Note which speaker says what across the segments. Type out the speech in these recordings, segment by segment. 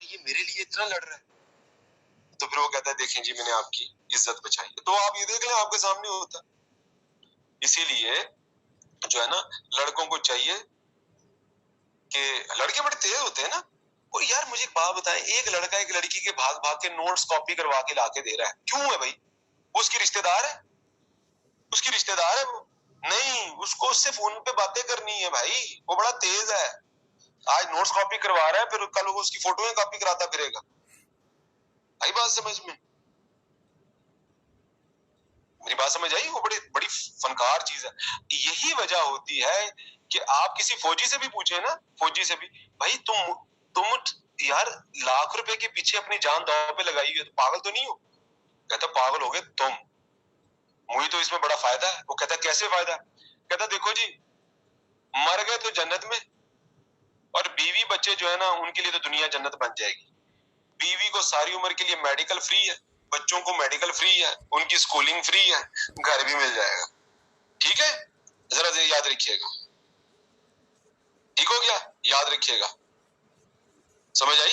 Speaker 1: ये मेरे लिए इतना लड़ रहा है। तो फिर वो कहता है देखें जी मैंने आपकी इज्जत बचाई। तो आप ये देख लें आपके सामने होता। इसीलिए जो है ना, लड़कों को चाहिए कि लड़के बड़े तेज होते हैं ना। और यार मुझे एक बात बताएं, एक लड़का एक लड़की के भाग भाग के नोट्स कॉपी करवा के लाके दे रहा है, क्यों है भाई? उसकी रिश्तेदार है, उसकी रिश्तेदार है वो। नहीं, उसको उससे फोन पे बातें करनी है भाई, वो बड़ा तेज है। आज नोट्स कॉपी करवा रहा है, फिर कल वो उसकी फोटो कॉपी कराता फिरेगा। आई बात समझ में? मेरी बात समझ आई? वो बड़ी बड़ी फनकार चीज है। यही वजह होती है कि आप किसी फौजी से भी पूछे ना, फौजी से भी, भाई तुम यार लाख रुपए के पीछे अपनी जान दांव पे लगाई हुई है, तो पागल तो नहीं हो? कहता पागल हो गए तुम, मुझे तो इसमें बड़ा फायदा है। वो कहता कैसे फायदा? कहता देखो जी, मर गए तो जन्नत में, और बीवी बच्चे जो है ना उनके लिए तो दुनिया जन्नत बन जाएगी। बीवी को सारी उम्र के लिए मेडिकल फ्री है, बच्चों को मेडिकल फ्री है, उनकी स्कूलिंग फ्री है, घर भी मिल जाएगा। ठीक है, जरा याद रखिएगा। ठीक हो गया? याद रखिएगा। समझ आई?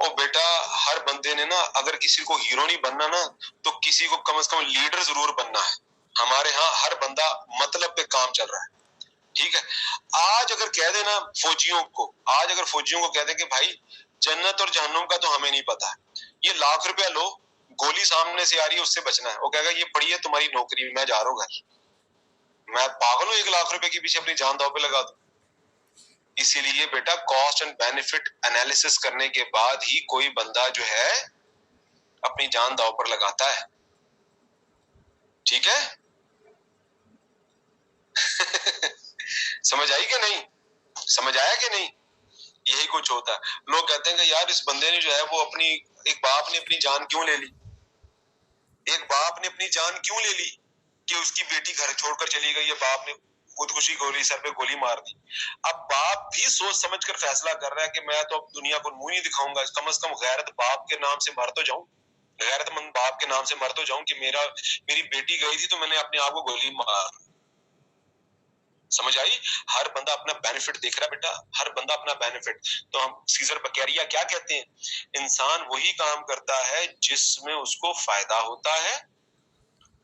Speaker 1: ओ बेटा, हर बंदे ने ना अगर किसी को हीरो नहीं बनना ना, तो किसी को कम से कम लीडर जरूर बनना है। हमारे यहाँ हर बंदा मतलब पे काम चल रहा है। ठीक है, आज अगर कह देना फौजियों को, आज अगर फौजियों को कह दे कि भाई जन्नत और जहन्नुम का तो हमें नहीं पता, ये लाख रुपया लो, गोली सामने से आ रही है उससे बचना है, वो कहेगा ये पड़ी है तुम्हारी नौकरी, मैं जा रहा हूँ घर। मैं पागल हूँ 1 लाख रुपए के पीछे अपनी जान दांव पे लगा दूं? इसीलिए बेटा कॉस्ट एंड बेनिफिट एनालिसिस करने के बाद ही कोई बंदा जो है अपनी जान दांव पर लगाता है। ठीक है? समझ आई कि नहीं? समझ आया कि नहीं? यही कुछ होता है। लोग कहते हैं कि यार इस बंदे ने जो है वो अपनी, एक बाप ने अपनी जान क्यों ले ली? एक बाप ने अपनी जान क्यों ले ली कि उसकी बेटी घर छोड़कर चली गई है, बाप ने खुदकुशी गोली सर पे गोली मार दी। अब बाप भी सोच समझ कर फैसला कर रहा है कि मैं तो अब दुनिया को मुंह नहीं दिखाऊंगा, कम से कम गैरत बाप के नाम से मर तो जाऊं, गैरतमंद बाप के नाम से मर तो जाऊं कि मेरी बेटी गई थी तो मैंने अपने आप को गोली मार। समझ आई? हर बंदा अपना बेनिफिट देख रहा है बेटा, हर बंदा अपना बेनिफिट। तो हम सीजर बकैरिया क्या कहते हैं? इंसान वही काम करता है जिसमें उसको फायदा होता है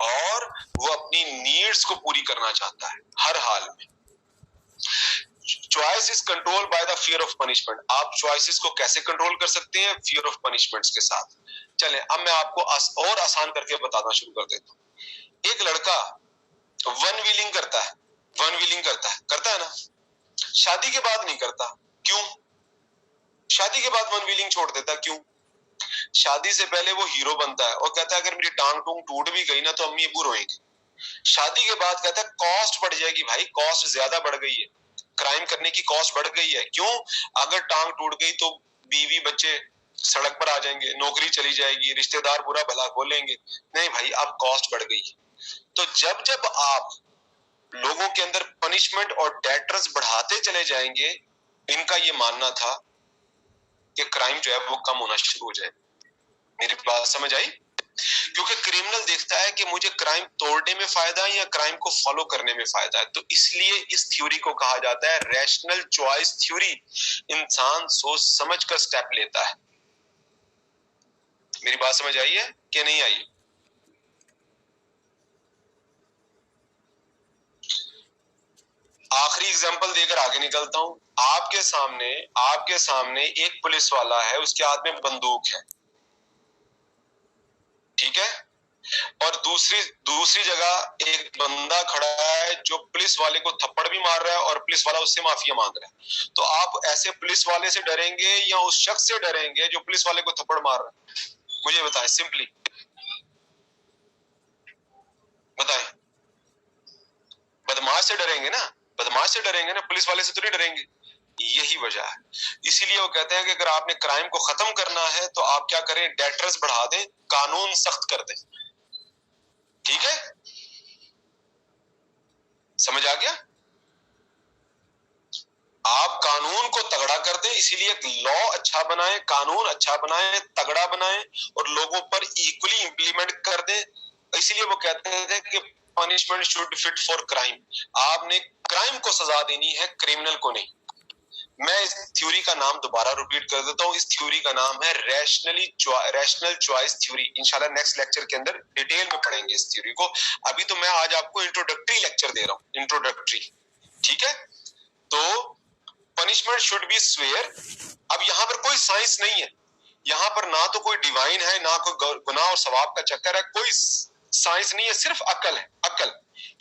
Speaker 1: और वो अपनी नीड्स को पूरी करना चाहता है हर हाल में। Choice is control by the fear of punishment. आप चॉइसेस को कैसे कंट्रोल कर सकते हैं? फियर ऑफ पनिशमेंट्स के साथ। चले अब मैं आपको और आसान करके बताना शुरू कर देता हूं। एक लड़का वन व्हीलिंग करता है, वन व्हीलिंग करता है ना, शादी के बाद नहीं करता। क्यों? शादी के बाद वन व्हीलिंग छोड़ देता, क्यों? शादी से पहले वो हीरो बनता है और कहता है अगर मेरी टांग टूंग टूट भी गई ना तो अम्मी अबू रोएंगे। शादी के बाद कहता है कॉस्ट बढ़ जाएगी भाई, कॉस्ट ज्यादा बढ़ गई है, क्राइम करने की कॉस्ट बढ़ गई है। क्यों? अगर टांग टूट गई तो बीवी बच्चे सड़क पर आ जाएंगे, नौकरी चली जाएगी, रिश्तेदार बुरा भला बोलेंगे। नहीं भाई, अब कॉस्ट बढ़ गई। तो जब जब आप लोगों के अंदर पनिशमेंट और डेटर्स बढ़ाते चले जाएंगे, इनका ये मानना था कि क्राइम जो है वो कम होना शुरू हो जाए। मेरी बात समझ आई? क्योंकि क्रिमिनल देखता है कि मुझे क्राइम तोड़ने में फायदा है या क्राइम को फॉलो करने में फायदा है। तो इसलिए इस थ्योरी को कहा जाता है रैशनल चॉइस थ्योरी। इंसान सोच समझ कर स्टेप लेता है। मेरी बात समझ आई है कि नहीं आई? आखिरी एग्जांपल देकर आगे निकलता हूं। आपके सामने एक पुलिस वाला है, उसके हाथ में बंदूक है, ठीक है? और दूसरी जगह एक बंदा खड़ा है जो पुलिस वाले को थप्पड़ भी मार रहा है और पुलिस वाला उससे माफिया मांग रहा है। तो आप ऐसे पुलिस वाले से डरेंगे या उस शख्स से डरेंगे जो पुलिस वाले को थप्पड़ मार रहा है? मुझे बताएं, सिंपली बताएं। बदमाश से डरेंगे ना, बदमाश से डरेंगे ना, पुलिस वाले से तो नहीं डरेंगे। यही वजह है। इसीलिए वो कहते हैं कि अगर आपने क्राइम को खत्म करना है तो आप क्या करें? डेटर्स बढ़ा दें, कानून सख्त कर दें। ठीक है? समझ आ गया? आप कानून को तगड़ा कर दें, इसीलिए लॉ अच्छा बनाएं, कानून अच्छा बनाएं, तगड़ा बनाएं और लोगों पर इक्वली इंप्लीमेंट कर दें। इसीलिए वो कहते थे कि punishment should fit for crime. आपने क्राइम को सजा देनी है, क्रिमिनल को नहीं। मैं इस थ्योरी का नाम दोबारा रिपीट कर देता हूँ। इस थ्योरी का नाम है रैशनल चॉइस थ्योरी। इंशाल्लाह नेक्स्ट लेक्चर के अंदर डिटेल में पढ़ेंगे इस थ्योरी को। अभी तो मैं आज आपको इंट्रोडक्टरी लेक्चर दे रहा हूँ, इंट्रोडक्टरी। ठीक है, तो पनिशमेंट शुड बी स्वेयर। अब यहाँ पर कोई साइंस नहीं है, यहाँ पर ना तो कोई डिवाइन है, ना कोई गुनाह और सवाब का चक्कर है, कोई साइंस नहीं है, सिर्फ अकल है, अकल।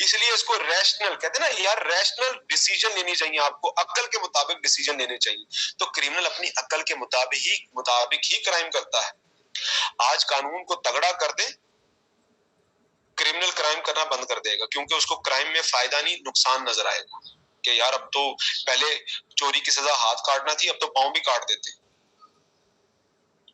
Speaker 1: इसलिए इसको रैशनल कहते हैं ना यार, रैशनल डिसीजन लेनी चाहिए आपको, अकल के मुताबिक डिसीजन लेने चाहिए। तो क्रिमिनल अपनी अकल के मुताबिक ही क्राइम करता है। आज कानून को तगड़ा कर दे, क्रिमिनल क्राइम करना बंद कर देगा, क्योंकि उसको क्राइम में फायदा नहीं नुकसान नजर आएगा कि यार अब तो पहले चोरी की सजा हाथ काटना थी, अब तो पांव भी काट देते।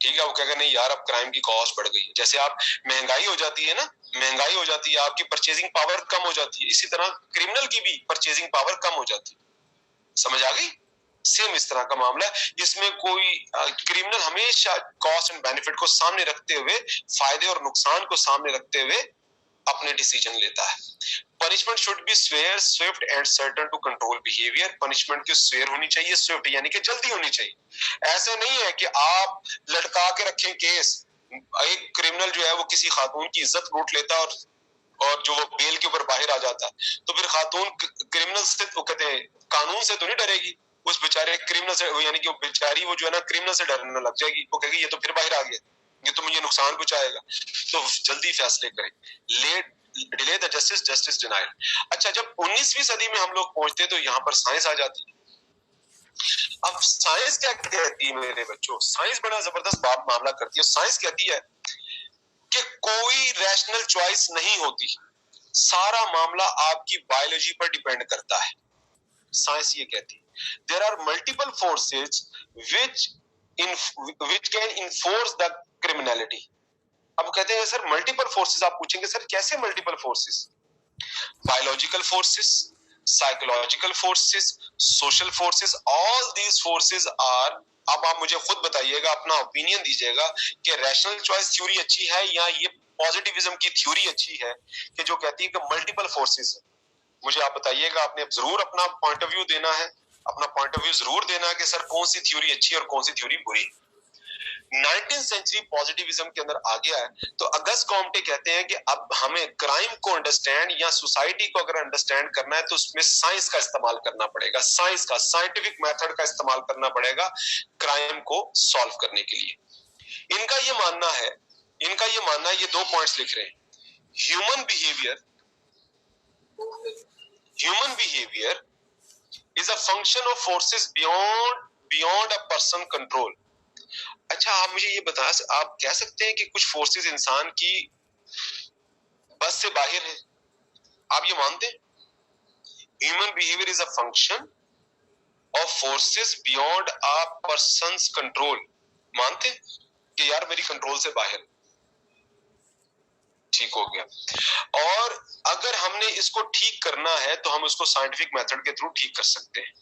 Speaker 1: ठीक है, वो कहेगा नहीं यार अब क्राइम की कॉस्ट बढ़ गई है। जैसे आप महंगाई हो जाती है ना, महंगाई हो जाती है, आपकी परचेजिंग पावर कम हो जाती है, इसी तरह क्रिमिनल की भी परचेजिंग पावर कम हो जाती है। समझ आ गई? सेम इस तरह का मामला है। इसमें कोई क्रिमिनल हमेशा कॉस्ट एंड बेनिफिट को सामने रखते हुए, फायदे और नुकसान को सामने रखते हुए अपने डिसीजन लेता है। Punishment should be severe, swift and certain to control behaviour. Punishment की स्वेयर होनी चाहिए, स्विफ्ट यानी कि जल्दी होनी चाहिए। ऐसे नहीं है कि आप लटका के रखें केस। एक क्रिमिनल जो है वो किसी खातून की इज्जत लूट लेता है और जो वो बेल के ऊपर बाहर आ जाता है, तो फिर खातून क्रिमिनल से, वो कहते हैं कानून से तो नहीं डरेगी, उस बेचारे क्रिमिनल से, यानी कि वो बेचारी वो जो है ना क्रिमिनल से डरने लग जाएगी। वो कहेगी ये तो फिर बाहर आ गया, ये तो मुझे नुकसान पहुंचाएगा। तो जल्दी फैसले करें, late delay the justice, justice denial. अच्छा, जब 19वीं सदी में हम लोग पहुंचते तो यहाँ पर साइंस आ जाती है। अब साइंस क्या कहती है मेरे बच्चों? साइंस बड़ा जबरदस्त मामला करती है। साइंस कहती है कि कोई रैशनल चॉइस नहीं होती, सारा मामला आपकी बायोलॉजी पर डिपेंड करता है। साइंस ये कहती है there are multiple forces which can enforce the criminality. अब कहते हैं सर मल्टीपल फोर्सेस, आप पूछेंगे सर कैसे multiple forces? Biological forces, psychological forces, social forces, all these forces are. अब आप मुझे खुद बताइएगा, अपना ओपिनियन दीजिएगा कि रैशनल चॉइस थ्योरी अच्छी है या ये पॉजिटिविज्म की थ्योरी अच्छी है कि जो कहती है कि मल्टीपल फोर्सेस है। मुझे आप बताइएगा, आपने जरूर अपना पॉइंट ऑफ व्यू देना है, अपना पॉइंट ऑफ व्यू जरूर देना है कि सर कौन सी थ्योरी अच्छी है और कौन सी थ्योरी बुरी। 19th सेंचुरी पॉजिटिविज्म के अंदर आ गया है, तो अगस्त कॉम्टे कहते हैं कि अब हमें क्राइम को अंडरस्टैंड या सोसाइटी को अगर अंडरस्टैंड करना है तो उसमें साइंस का इस्तेमाल करना पड़ेगा, साइंस का, साइंटिफिक मेथड का इस्तेमाल करना पड़ेगा क्राइम को सॉल्व करने के लिए। इनका ये मानना है, ये 2 पॉइंट्स लिख रहे हैं। Human behaviour is a function of forces beyond a person control. अच्छा, आप मुझे ये बता, आप कह सकते हैं कि कुछ फोर्सेस इंसान की बस से बाहर है? आप ये मानते हैं? Human behaviour is a function of forces beyond a persons control. मानते हैं कि यार मेरी कंट्रोल से बाहर? ठीक हो गया। और अगर हमने इसको ठीक करना है तो हम उसको साइंटिफिक मेथड के थ्रू ठीक कर सकते हैं।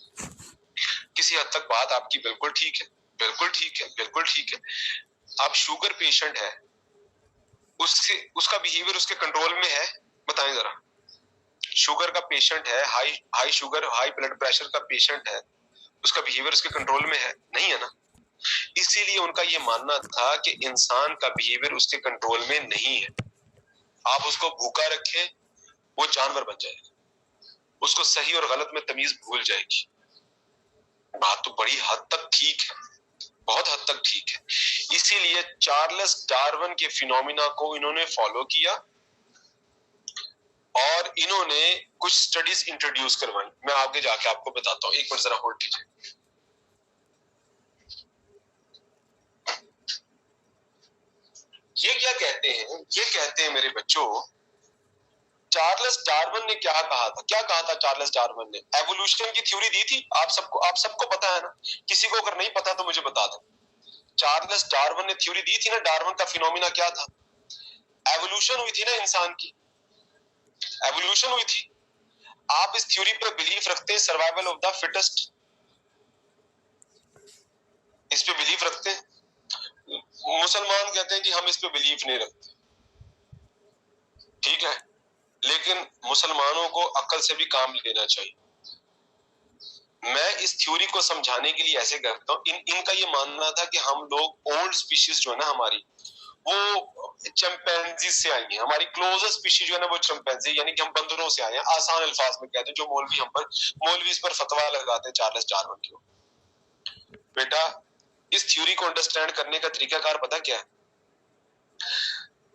Speaker 1: किसी हद तक बात आपकी बिल्कुल ठीक है, बिल्कुल ठीक है, बिल्कुल ठीक है। अब शुगर पेशेंट है, उसका बिहेवियर उसके कंट्रोल में है? बताएं जरा। शुगर का पेशेंट है, high sugar, high blood pressure का पेशेंट है, उसका बिहेवियर उसके कंट्रोल में है? नहीं है ना। इसीलिए उनका ये मानना था कि इंसान का बिहेवियर उसके कंट्रोल में नहीं है। आप उसको भूखा रखें, वो जानवर बन जाएगा, उसको सही और गलत में तमीज भूल जाएगी। बात तो बड़ी हद तक ठीक है, बहुत हद तक ठीक है। इसीलिए चार्ल्स डार्विन के फिनोमिना को इन्होंने फॉलो किया और इन्होंने कुछ स्टडीज इंट्रोड्यूस करवाई। मैं आगे जाके आपको बताता हूं, एक मिनट जरा होल्ड कीजिए। ये क्या कहते हैं? ये कहते हैं मेरे बच्चों, चार्ल्स डार्विन ने क्या कहा था? क्या कहा था चार्ल्स डार्विन ने? एवोल्यूशन की थ्योरी दी थी। आप सबको पता है ना? किसी को अगर नहीं पता तो मुझे बता दो। चार्ल्स डार्विन ने थ्योरी दी थी ना, डार्विन का फिनोमिना क्या था? एवोल्यूशन हुई थी ना इंसान की, एवोल्यूशन हुई थी। आप इस थ्योरी पर बिलीफ रखते हैं, सर्वाइवल ऑफ द फिटेस्ट? इस पे बिलीफ रखते हैं? मुसलमान कहते हैं कि हम इस पे बिलीफ नहीं रखते। ठीक है, लेकिन मुसलमानों को अक्ल से भी काम लेना चाहिए। मैं इस थ्योरी को समझाने के लिए ऐसे करता हूँ, इनका ये मानना था कि हम लोग ओल्ड स्पीशीज जो है ना हमारी, वो चिंपैंजी से आई है। हमारी क्लोजेस्ट स्पीशीज जो है ना वो चिंपैंजी, यानी कि हम बंदरों से आए हैं, आसान अल्फाज में कहते हैं, जो मौलवी इस पर फतवा लगाते हैं चार्ल्स डार्विन के। बेटा इस थ्योरी को अंडरस्टैंड करने का तरीकाकार पता क्या है?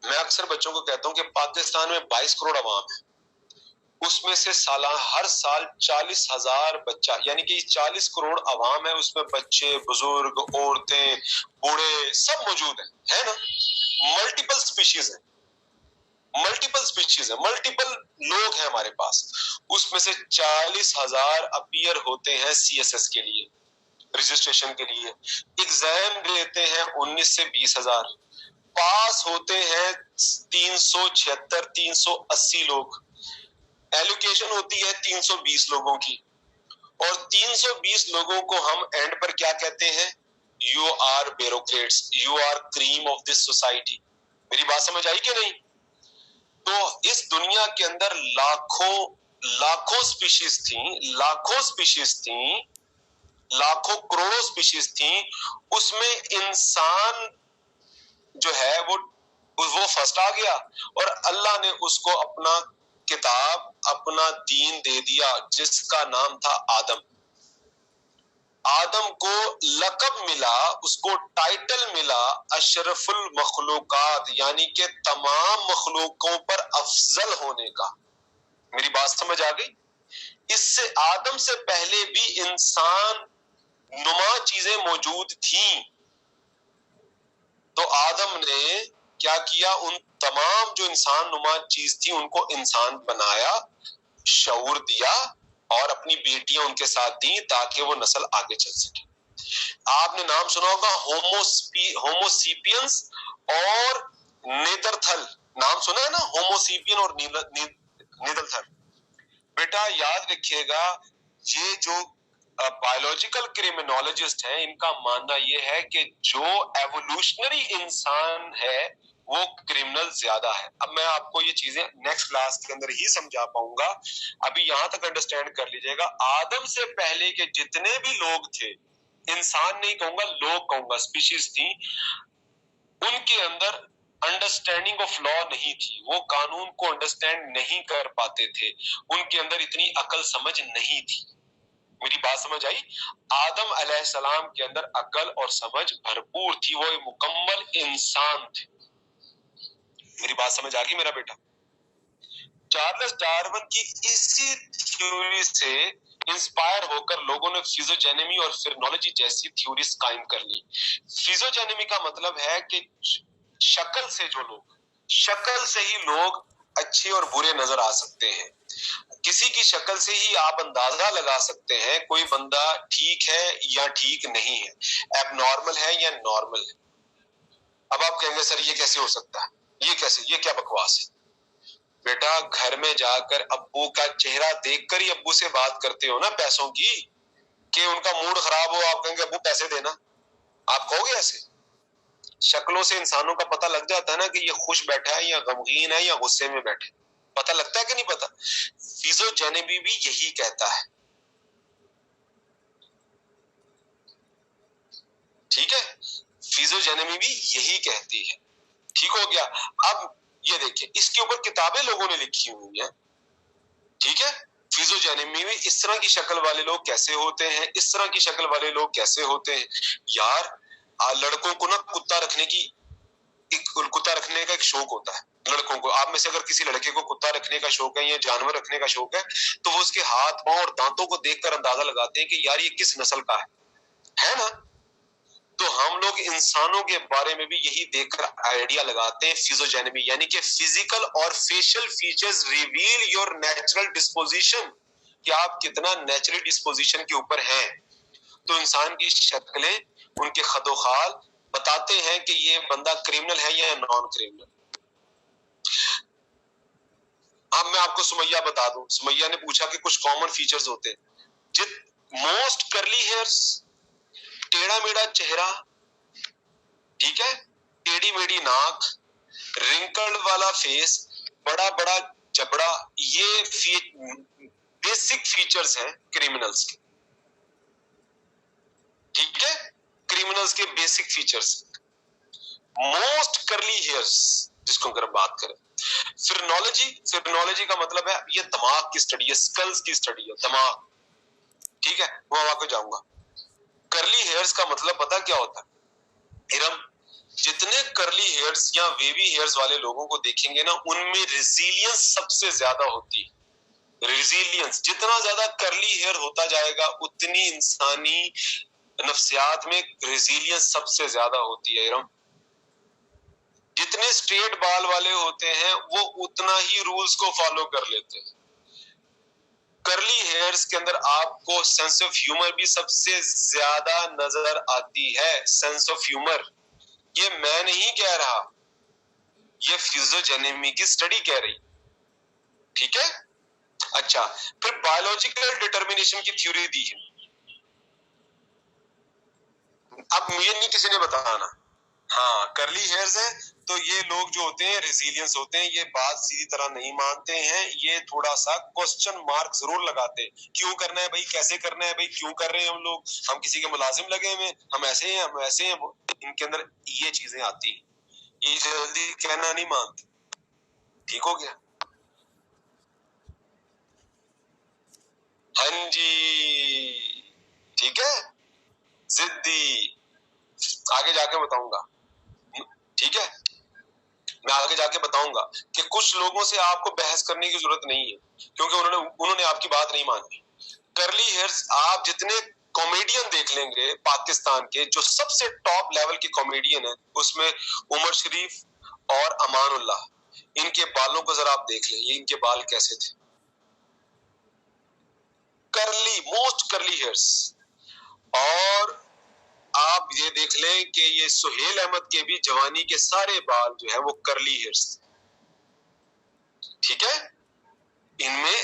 Speaker 1: मैं अक्सर बच्चों को कहता हूं कि पाकिस्तान में 22 करोड़ आवाम है, उसमें से हर साल 40,000 बच्चा, यानी कि 40 करोड़ आवाम है, उसमें बच्चे, बुजुर्ग, औरतें, बूढ़े सब मौजूद है ना? मल्टीपल स्पीशीज है, मल्टीपल लोग हैं हमारे पास। उसमें से 40,000 अपीयर होते हैं सीएसएस के लिए, रजिस्ट्रेशन के लिए। एग्जाम देते हैं 19 से 20,000, पास होते हैं 376 380 लोग। एलोकेशन होती है 320 लोगों की, और 320 लोगों को हम एंड पर क्या कहते हैं? You are bureaucrats, you are cream of this society. मेरी बात समझ आई कि नहीं? तो इस दुनिया के अंदर लाखों स्पीशीज थी, लाखों करोड़ों स्पीशीज थी, उसमें इंसान जो है वो फर्स्ट आ गया, और अल्लाह ने उसको अपना किताब, अपना दीन दे दिया, जिसका नाम था आदम। आदम को लक़ब मिला, उसको टाइटल मिला अशरफुल मखलूकात, यानी कि तमाम मखलूकों पर अफजल होने का। मेरी बात समझ आ गई? इससे आदम से पहले भी इंसान नुमा चीजें मौजूद थी, तो आदम ने क्या किया? उन तमाम जो इंसान नुमा चीज थी उनको इंसान बनाया, शऊर दिया, और अपनी बेटियां उनके साथ दी ताकि वो नस्ल आगे चल सके। आपने नाम सुना होगा होमोसीपियंस और नेदरथल, नाम सुना है ना? होमोसीपियन और नेदरथल। बेटा याद रखिएगा, ये जो बायोलॉजिकल क्रिमिनोलॉजिस्ट हैं, इनका मानना ये है कि जो एवोल्यूशनरी इंसान है वो क्रिमिनल ज्यादा है। अब मैं आपको ये चीजें नेक्स्ट क्लास के अंदर ही समझा पाऊंगा, अभी यहां तक अंडरस्टैंड कर लीजिएगा। आदम से पहले के जितने भी लोग थे, इंसान नहीं कहूंगा, लोग कहूंगा, स्पीशीज थी, उनके अंदर अंडरस्टैंडिंग ऑफ लॉ नहीं थी, वो कानून को अंडरस्टैंड नहीं कर पाते थे, उनके अंदर इतनी अकल समझ नहीं थी। मेरी बात समझ आई? आदम अलैहिस्सलाम के अंदर अकल और समझ भरपूर थी, वो एक मुकम्मल इंसान थे। मेरी बात समझ आ गई मेरा बेटा? चार्ल्स डार्विन की इसी थ्योरी से इंस्पायर होकर लोगों ने फिजियोजेनेमी और फिनोलॉजी जैसी थ्योरीज कायम कर ली। फिजियोजेनेमी का मतलब है कि शक्ल से ही लोग अच्छे और बुरे नजर आ सकते हैं। किसी की शक्ल से ही आप अंदाजा लगा सकते हैं कोई बंदा ठीक है या ठीक नहीं है, एबनॉर्मल है या नॉर्मल है। अब आप कहेंगे सर ये कैसे हो सकता है, ये क्या बकवास है? बेटा घर में जाकर अब्बू का चेहरा देखकर ही अब्बू से बात करते हो ना पैसों की, कि उनका मूड खराब हो, आप कहेंगे अब्बू पैसे देना, आप कहोगे ऐसे? शक्लों से इंसानों का पता लग जाता है ना कि ये खुश बैठा है या गमगीन है या गुस्से में बैठे, पता लगता है कि नहीं पता? फिजियोजेनेमी भी यही कहता है, ठीक है? फिजियोजेनेमी भी यही कहती है, ठीक हो गया? अब ये देखिए, इसके ऊपर किताबें लोगों ने लिखी हुई हैं, ठीक है? फिजियोजेनेमी में इस तरह की शक्ल वाले लोग कैसे होते हैं, इस तरह की शक्ल वाले लोग कैसे होते हैं। यार लड़कों को ना कुत्ता रखने का एक शौक होता है लड़कों को। आप में से अगर किसी लड़के को कुत्ता रखने का शौक है या जानवर रखने का शौक है, तो वो उसके हाथ पांव और दांतों को देखकर अंदाजा लगाते हैं कि यार ये किस नस्ल का है ना? तो हम लोग इंसानों के बारे में भी यही देखकर आइडिया लगाते हैं फिजियोजेनेमी, यानी कि फिजिकल और facial features reveal your natural disposition, कि आप कितना नेचुरल डिस्पोजिशन के ऊपर हैं। तो इंसान की शक्लें, उनके खदोखाल बताते हैं कि ये बंदा क्रिमिनल है या नॉन क्रिमिनल। अब मैं आपको सुमैया बता दूं, सुमैया ने पूछा कि कुछ कॉमन फीचर्स होते हैं। मोस्ट करली हेयर्स, टेढ़ा मेढ़ा चेहरा, ठीक है, टेढ़ी मेढ़ी नाक, रिंकल्ड वाला फेस, बड़ा बड़ा जबड़ा, ये बेसिक फीचर्स हैं क्रिमिनल्स के। ठीक है, क्रिमिनल्स के बेसिक फीचर्स। मोस्ट करली हेयर्स जिसको अगर बात करें, फिरनोलॉजी का मतलब है ये दिमाग की स्टडी है, स्कल्स की स्टडी है, दिमाग। ठीक है, वो वहां पे जाऊंगा। करली हेयर्स का मतलब पता क्या होता है हिरम? जितने करली हेयर्स या वेवी हेयर्स वाले लोगों को देखेंगे ना, उनमें रेजिलियंस सबसे ज्यादा होती है। रेजिलियंस, जितना ज्यादा करली हेयर होता जाएगा उतनी इंसानी नफ्सियात में रेजिलियंस सबसे ज्यादा होती है हिरम। जितने स्ट्रेट बाल वाले होते हैं वो उतना ही रूल्स को फॉलो कर लेते हैं। करली हेयर्स के अंदर आपको सेंस ऑफ ह्यूमर भी सबसे ज्यादा नजर आती है। सेंस ऑफ ह्यूमर, ये मैं नहीं कह रहा, ये फिजियोजेनेमी की स्टडी कह रही। ठीक है, अच्छा, फिर बायोलॉजिकल डिटर्मिनेशन की थ्योरी दी है। अब मुझे नहीं किसी ने बताना, हाँ करली हेयर्स है तो ये लोग जो होते हैं रेजिलियंस होते हैं, ये बात सीधी तरह नहीं मानते हैं, ये थोड़ा सा क्वेश्चन मार्क जरूर लगाते हैं। क्यों करना है भाई, कैसे करना है भाई, क्यों कर रहे हैं हम लोग, हम किसी के मुलाजिम लगे हुए, हम ऐसे हैं, हम ऐसे हैं। इनके अंदर ये चीजें आती है, ये जल्दी कहना नहीं मानते। ठीक हो गया? हाँ जी, ठीक है, जिद्दी। आगे जाके बताऊंगा, ठीक है, मैं आगे जाके बताऊंगा कि कुछ लोगों से आपको बहस करने की जरूरत नहीं है, क्योंकि उन्होंने आपकी बात नहीं मानी। करली हेयर्स, आप जितने कॉमेडियन देख लेंगे पाकिस्तान के, जो सबसे टॉप लेवल के कॉमेडियन है, उसमें उमर शरीफ और अमानुल्लाह, इनके बालों को जरा आप देख लें, ये इनके बाल कैसे थे, करली, मोस्ट करली हेयर्स। और आप ये देख लें कि ये सुहेल अहमद के भी जवानी के सारे बाल जो है वो करली हेयर्स। ठीक है, इनमें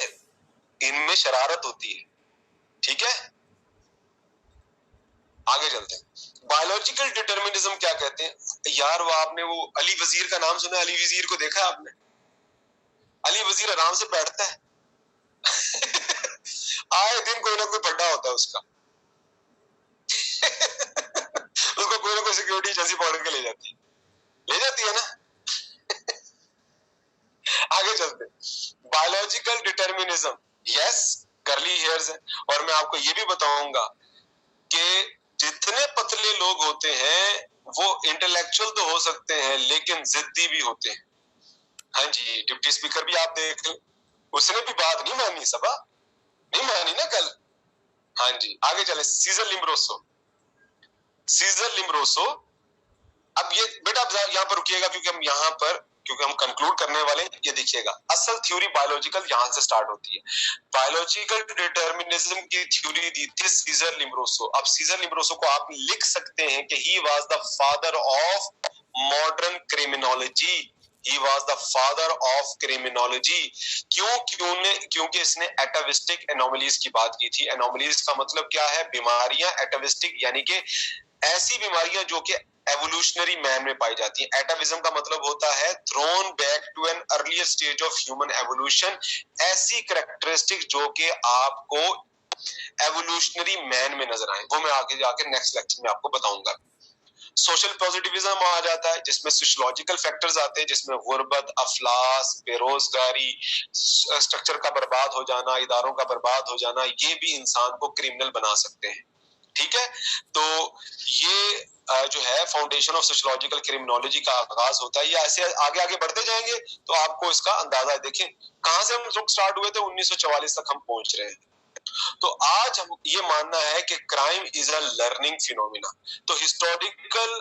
Speaker 1: इनमें शरारत होती है। ठीक है, आगे चलते हैं। बायोलॉजिकल डिटर्मिनिज्म क्या कहते हैं यार? वो आपने वो अली वजीर का नाम सुना? अली वजीर को देखा आपने? अली वजीर आराम से बैठता है आए दिन कोई ना कोई बड्डा होता है उसका उसको कोई ना कोई सिक्योरिटी एजेंसी पकड़ के ले जाती है ना आगे चलते, बायोलॉजिकल डिटर्मिनिज्म, यस करली हेयर्स है। और मैं आपको ये भी बताऊंगा कि जितने पतले लोग होते हैं वो इंटेलेक्चुअल तो हो सकते हैं लेकिन जिद्दी भी होते हैं। हाँ जी, डिप्टी स्पीकर भी आप देख लें, उसने भी बात नहीं मानी, सबा नहीं मानी ना कल। हाँ जी, आगे चले, सीजर लिम्ब्रोसो। सीजर लिम्ब्रोसो, अब ये बेटा आप यहाँ पर रुकिएगा क्योंकि हम कंक्लूड करने वाले, ये देखिएगा असल थ्योरी बायोलॉजिकल यहाँ से स्टार्ट होती है। बायोलॉजिकल डिटर्मिनिज्म की थ्योरी दी थी सीजर लिम्ब्रोसो। अब सीजर लिम्ब्रोसो को आप लिख सकते हैं कि he was the father of modern criminology. He was the father of criminology. क्योंकि इसने एटाविस्टिक एनोमलीज की बात की थी। एनोमलीज का मतलब क्या है? बीमारियां। एटाविस्टिक यानी कि ऐसी बीमारियां जो कि एवोल्यूशनरी मैन में पाई जाती है। एटाविज्म का मतलब होता है thrown back to an earlier stage of human evolution. ऐसी कैरेक्टरिस्टिक जो कि आपको एवोल्यूशनरी मैन में नजर आए, वो मैं आगे जाकर नेक्स्ट लेक्चर में आपको बताऊंगा। सोशल पॉजिटिविज्म आ जाता है जिसमें सोशियोलॉजिकल फैक्टर्स आते हैं, जिसमें गुर्बत, अफलास, बेरोजगारी, स्ट्रक्चर का बर्बाद हो जाना, इदारों का बर्बाद हो जाना, ये भी इंसान को क्रिमिनल बना सकते हैं। ठीक है, तो ये जो है फाउंडेशन ऑफ सोशियोलॉजिकल क्रिमिनोलॉजी का आगाज होता है। ये ऐसे आगे आगे बढ़ते जाएंगे तो आपको इसका अंदाजा है। देखें कहां से हम लोग स्टार्ट हुए थे, 1944 तक हम पहुंच रहे हैं। तो आज हम ये मानना है कि crime is a learning phenomena. तो historical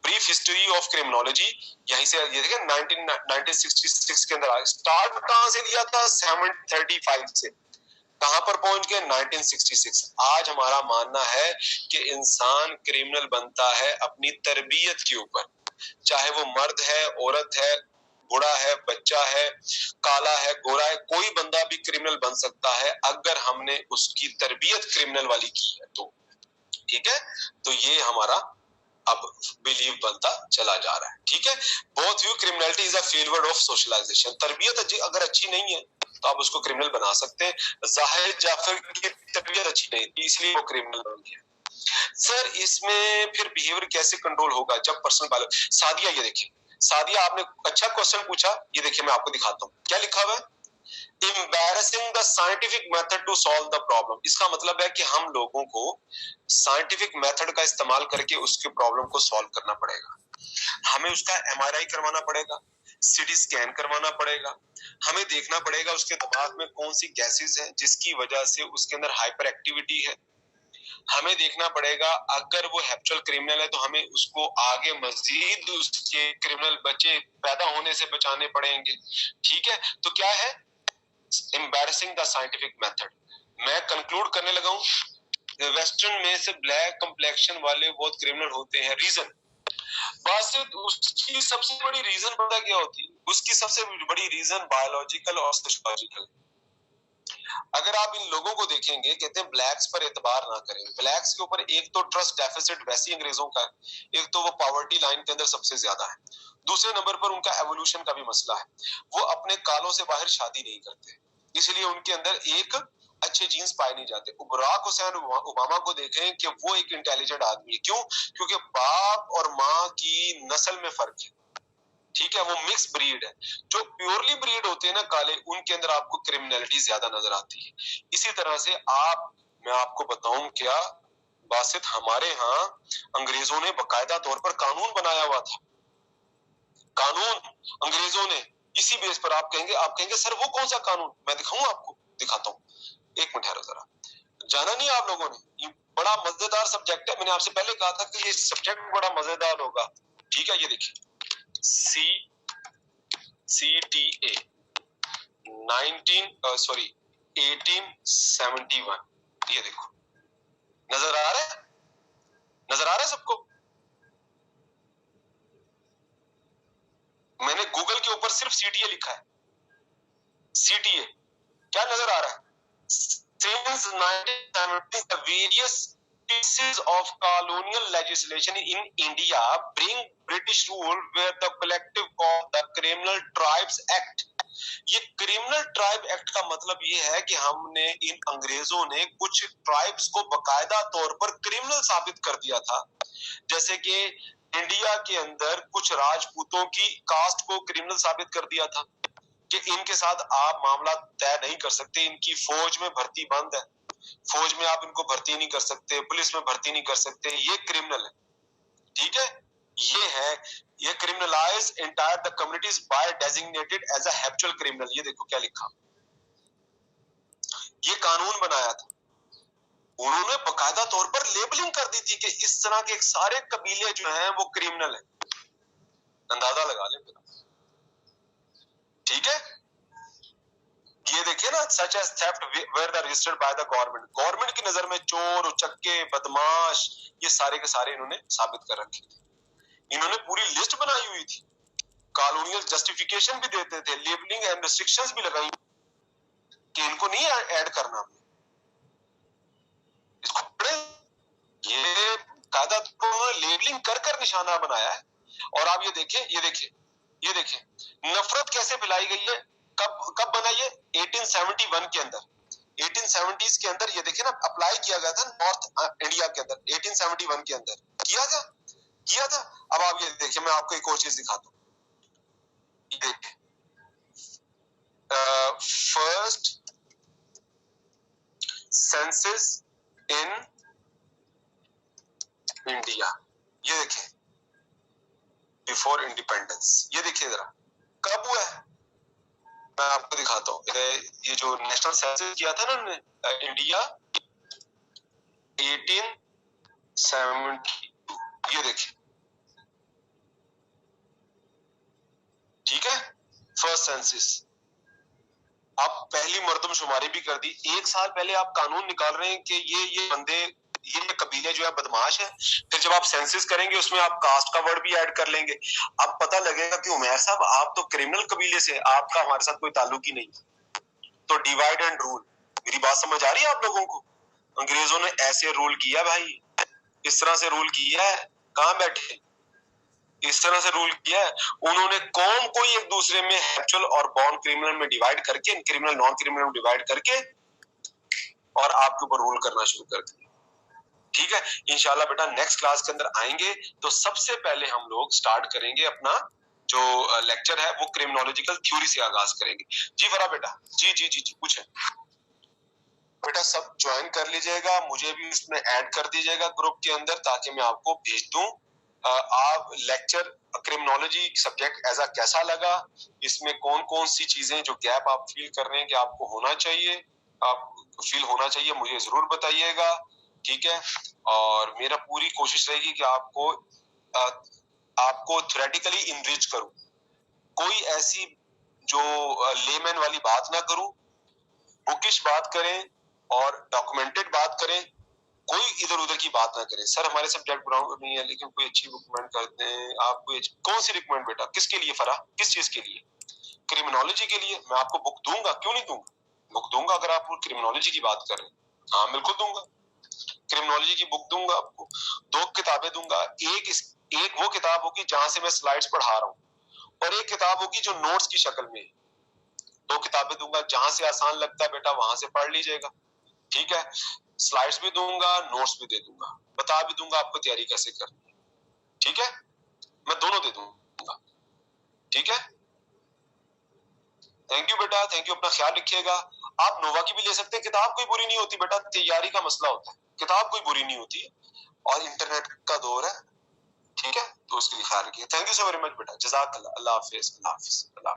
Speaker 1: brief history of criminology यहीं से ये देखिए 1966 के अंदर स्टार्ट कहां से लिया था? 735 से कहां पर पहुंच गए? 1966। आज हमारा मानना है कि इंसान क्रिमिनल बनता है अपनी तरबियत के ऊपर, चाहे वो मर्द है, औरत है, बूढ़ा है, बच्चा है, काला है, गोरा है, कोई बंदा भी क्रिमिनल बन सकता है अगर हमने उसकी तरबियत क्रिमिनल वाली की है तो। ठीक है, तो ये हमारा अब बिलीव बनता चला जा रहा है। ठीक है, both view criminality is a failure of socialisation. तरबियत अगर अच्छी नहीं है तो आप उसको क्रिमिनल बना सकते हैं। जाहिर जाफर की तरबियत अच्छी नहीं थी इसलिए वो क्रिमिनल बन गया। सर इसमें फिर बिहेवियर कैसे कंट्रोल होगा जब पर्सनल वायलेंस? सादिया, ये देखिए सादिया, आपने अच्छा क्वेश्चन पूछा। ये देखिए मैं आपको दिखाता हूँ क्या लिखा हुआ है। Embarrassing the scientific method to solve the problem। इसका मतलब है कि हम लोगों को साइंटिफिक मेथड का इस्तेमाल करके उसके प्रॉब्लम को सॉल्व करना पड़ेगा। हमें उसका एमआरआई करवाना पड़ेगा, सीटी स्कैन करवाना पड़ेगा, हमें देखना पड़ेगा उसके दिमाग में कौन सी गैसेस हैं जिसकी वजह से उसके अंदर हाइपर एक्टिविटी है। हमें देखना पड़ेगा अगर वो हैप्चुअल क्रिमिनल है तो हमें उसको आगे मजीद उसके क्रिमिनल बच्चे पैदा होने से बचाने पड़ेंगे। ठीक है, तो क्या है एम्बैरसिंग द साइंटिफिक मेथड। मैं कंक्लूड करने लगा हूं, वेस्टर्न में से ब्लैक कंप्लेक्शन वाले बहुत क्रिमिनल होते हैं। रीजन बस उसकी सबसे बड़ी रीजन पता क्या होती है? उसकी सबसे बड़ी रीजन बायोलॉजिकल और सोशियोलॉजिकल। अगर आप इन लोगों को देखेंगे, कहते हैं ब्लैक्स पर एतबार ना करें। ब्लैक्स के ऊपर एक तो ट्रस्ट डेफिसिट वैसी अंग्रेजों का, एक तो वो पॉवर्टी लाइन के अंदर सबसे ज्यादा है, दूसरे नंबर पर उनका एवोल्यूशन का भी मसला है। वो अपने कालों से बाहर शादी नहीं करते, इसलिए उनके अंदर एक अच्छे जीन्स पाए नहीं जाते। बराक हुसैन ओबामा को देखें कि वो एक इंटेलिजेंट आदमी है। क्यों? क्योंकि बाप और माँ की नस्ल में फर्क है। ठीक है, वो मिक्स ब्रीड है। जो प्योरली ब्रीड होते हैं ना काले, उनके अंदर आपको क्रिमिनलिटी ज्यादा नजर आती है। इसी तरह से मैं आपको बताऊं क्या बासित, हमारे यहाँ अंग्रेजों ने बकायदा तौर पर कानून बनाया हुआ था। कानून अंग्रेजों ने, इसी बेस पर आप कहेंगे सर वो कौन सा कानून? मैं दिखाऊं आपको, दिखाता हूँ, एक मिनट ठहरो जरा। जाना नहीं आप लोगों ने, ये बड़ा मजेदार सब्जेक्ट है। मैंने आपसे पहले कहा था कि ये सब्जेक्ट बड़ा मजेदार होगा। ठीक है, ये देखिए CTA 1871। ये देखो, नजर आ रहा है? नजर आ रहा है सबको? मैंने गूगल के ऊपर सिर्फ CTA लिखा है। CTA क्या नजर आ रहा है? Since 1970, the various pieces of colonial legislation in India bring British rule where the collective called the Criminal Tribes Act। ये क्रिमिनल ट्राइब एक्ट का मतलब ये है कि हमने इन अंग्रेजों ने कुछ ट्राइब्स को बकायदा तौर पर क्रिमिनल साबित कर दिया था। जैसे कि इंडिया के अंदर कुछ राजपूतों की कास्ट को क्रिमिनल साबित कर दिया था कि इनके साथ आप मामला तय नहीं कर सकते, इनकी फौज में भर्ती बंद है, फौज में आप इनको भर्ती नहीं कर सकते, पुलिस में भर्ती नहीं कर सकते, ये क्रिमिनल है। ठीक है, ये criminalise entire the communities by designated as a habitual criminal. ये देखो क्या लिखा, ये कानून बनाया था उन्होंने, बकायदा तौर पर लेबलिंग कर दी थी कि इस तरह के सारे कबीले जो हैं वो क्रिमिनल है। अंदाजा लगा ले मेरा। ठीक है, ये देखिए ना, such as theft were the registered by the government. Government की नजर में चोर, उचक्के, बदमाश, ये सारे के सारे इन्होंने साबित कर रखे थे। इन्होंने पूरी लिस्ट बनाई हुई थी, कॉलोनियल जस्टिफिकेशन भी देते थे, लेबलिंग एंड रिस्ट्रिक्शंस भी लगाई कि इनको नहीं ऐड करना। इसको ये कायदा तो लेबलिंग कर कर निशाना बनाया है। और आप ये देखिए, ये देखिए नफरत कैसे फैलाई गई है। कब बना ये? 1871 के अंदर, 1870s के अंदर। ये देखिए ना, अप्लाई किया गया था नॉर्थ इंडिया के अंदर 1871 के अंदर किया था। अब आप ये देखिए, मैं आपको एक और चीज दिखाता हूँ। देखिए फर्स्ट सेंसस इन इंडिया, ये देखिए बिफोर इंडिपेंडेंस। ये देखिए जरा कब हुआ है, मैं आपको दिखाता हूँ। ये जो नेशनल सेंसस किया था ना इंडिया 1872, ये देखिए। ठीक है, फर्स्ट सेंसस। आप पहली मर्दमशुमारी भी कर दी। एक साल पहले आप कानून निकाल रहे हैं कि ये बंदे, ये कबीले जो है बदमाश है। फिर जब आप सेंसस करेंगे उसमें आप कास्ट का वर्ड भी ऐड कर लेंगे। अब पता लगेगा कि उमैर साहब आप तो क्रिमिनल कबीले से, आपका हमारे साथ कोई ताल्लुक ही नहीं। तो डिवाइड एंड रूल, मेरी बात समझ आ रही है आप लोगों को? अंग्रेजों ने ऐसे रूल किया भाई, इस तरह से रूल किया है। कहां बैठे? इस तरह से रूल किया है उन्होंने। कौम को एक दूसरे में एक्चुअल और बॉर्न क्रिमिनल में डिवाइड करके, क्रिमिनल नॉन क्रिमिनल में डिवाइड करके, और आपके ऊपर रूल करना शुरू कर दिया। ठीक है। इंशाल्लाह बेटा नेक्स्ट क्लास के अंदर आएंगे तो सबसे पहले हम लोग स्टार्ट करेंगे अपना जो लेक्चर है वो क्रिमिनोलॉजिकल थ्योरी से आगाज करेंगे। जी फरा बेटा, जी जी जी जी पूछे बेटा। सब ज्वाइन कर लीजिएगा, मुझे भी इसमें ऐड कर दीजिएगा ग्रुप के अंदर ताकि मैं आपको भेज दूं। आप लेक्चर क्रिमिनोलॉजी सब्जेक्ट ऐसा कैसा लगा, इसमें कौन कौन सी चीजें जो गैप आप फील कर रहे हैं कि आपको होना चाहिए, आप फील होना चाहिए, मुझे जरूर बताइएगा। ठीक है। और मेरा पूरी कोशिश रहेगी कि आपको थ्योरेटिकली इनरिच करूं, कोई ऐसी जो लेमैन वाली बात ना करूं, बुकिश बात करें और डॉक्यूमेंटेड बात करें, कोई इधर उधर की बात ना करें। सर हमारे सब्जेक्ट ग्राउंड नहीं है लेकिन कोई अच्छी रिकमेंड करते हैं आप, कोई कौन सी रिकमेंड बेटा, किसके लिए फरा, किस चीज के लिए? क्रिमिनोलॉजी के लिए मैं आपको बुक दूंगा, क्यों नहीं दूंगा, बुक दूंगा अगर आप क्रिमिनोलॉजी की बात कर रहे हैं। हाँ बिल्कुल दूंगा, क्रिमिनोलॉजी की बुक दूंगा आपको, 2 किताबें दूंगा। एक वो किताब होगी जहां से मैं स्लाइड्स पढ़ा रहा हूँ और एक किताब होगी जो नोट्स की शक्ल में। 2 किताबें दूंगा, जहां से आसान लगता है बेटा वहां से पढ़ लीजिएगा। ठीक है। स्लाइड्स भी दूंगा, नोट्स भी दे दूंगा, बता भी दूंगा आपको तैयारी कैसे करनी है। ठीक है, मैं दोनों दे दूंगा। ठीक है। थैंक यू बेटा, थैंक यू। अपना ख्याल रखिएगा। आप नोवा की भी ले सकते हैं, किताब कोई बुरी नहीं होती बेटा, तैयारी का मसला होता है, किताब कोई बुरी नहीं होती और इंटरनेट का दौर है। ठीक है, तो उसके लिए ख्याल रखिए। Thank you so very much बेटा, जज़ाकल्लाह। अल्लाह हाफिज, अल्लाह हाफिज, अल्लाह।